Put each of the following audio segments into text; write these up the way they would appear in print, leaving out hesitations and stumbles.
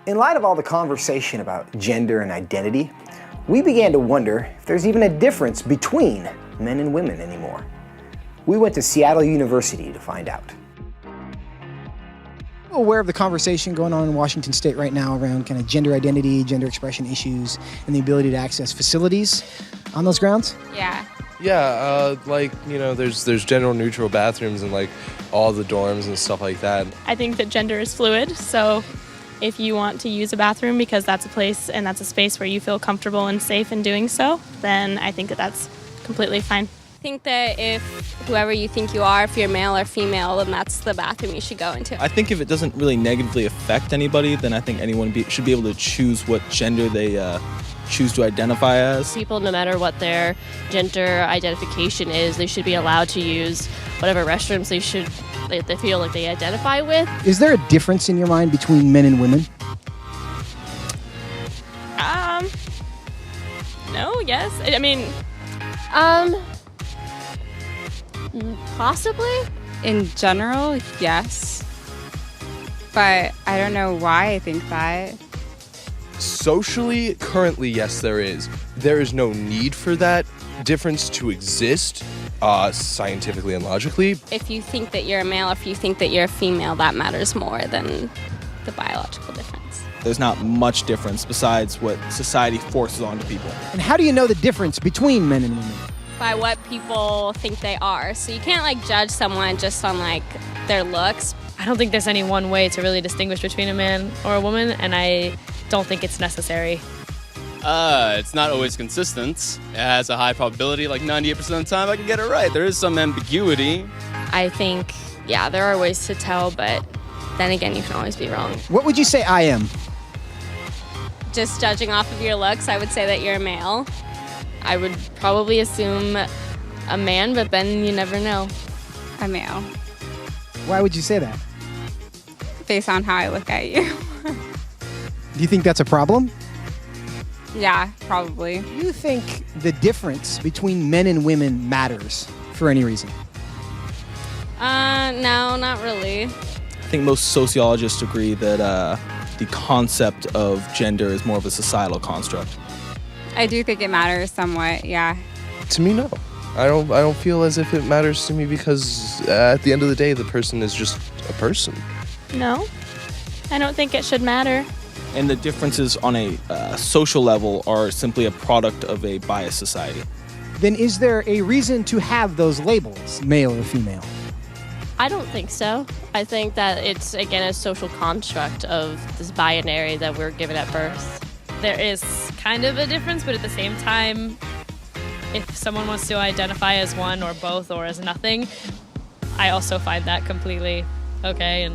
In light of all the conversation about gender and identity, we began to wonder if there's even a difference between men and women anymore. We went to Seattle University to find out. Aware of the conversation going on in Washington State right now around kind of gender identity, gender expression issues, and the ability to access facilities on those grounds? Yeah. Yeah, there's gender neutral bathrooms in like all the dorms and stuff like that. I think that gender is fluid, so if you want to use a bathroom because that's a place and that's a space where you feel comfortable and safe in doing so, then I think that that's completely fine. I think that if whoever you think you are, if you're male or female, then that's the bathroom you should go into. I think if it doesn't really negatively affect anybody, then I think anyone should be able to choose what gender they choose to identify as. People, no matter what their gender identification is, they should be allowed to use whatever restrooms they feel like they identify with. Is there a difference in your mind between men and women? No, yes. I mean, Possibly. In general, yes. But I don't know why I think that. Socially, currently, yes, there is. There is no need for that difference to exist, scientifically and logically. If you think that you're a male, if you think that you're a female, that matters more than the biological difference. There's not much difference besides what society forces onto people. And how do you know the difference between men and women? By what people think they are. So you can't judge someone just on their looks. I don't think there's any one way to really distinguish between a man or a woman, and I don't think it's necessary. It's not always consistent. It has a high probability, like 98% of the time I can get it right. There is some ambiguity. I think, yeah, there are ways to tell, but then again, you can always be wrong. What would you say I am? Just judging off of your looks, I would say that you're a male. I would probably assume a man, but then you never know. A male. Why would you say that? Based on how I look at you. Do you think that's a problem? Yeah, probably. Do you think the difference between men and women matters for any reason? No, not really. I think most sociologists agree that the concept of gender is more of a societal construct. I do think it matters somewhat, yeah. To me, no. I don't feel as if it matters to me because at the end of the day, the person is just a person. no. I don't think it should matter. And the differences on a social level are simply a product of a biased society. Then is there a reason to have those labels, male or female? I don't think so. I think that it's, again, a social construct of this binary that we're given at birth. There is kind of a difference, but at the same time, if someone wants to identify as one or both or as nothing, I also find that completely okay. And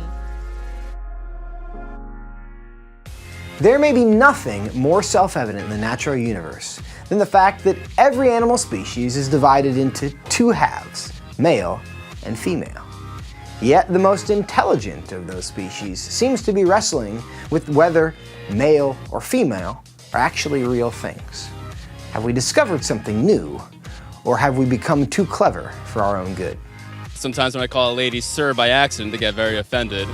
There may be nothing more self-evident in the natural universe than the fact that every animal species is divided into two halves, male and female. Yet the most intelligent of those species seems to be wrestling with whether male or female are actually real things. Have we discovered something new, or have we become too clever for our own good? Sometimes when I call a lady sir by accident, they get very offended.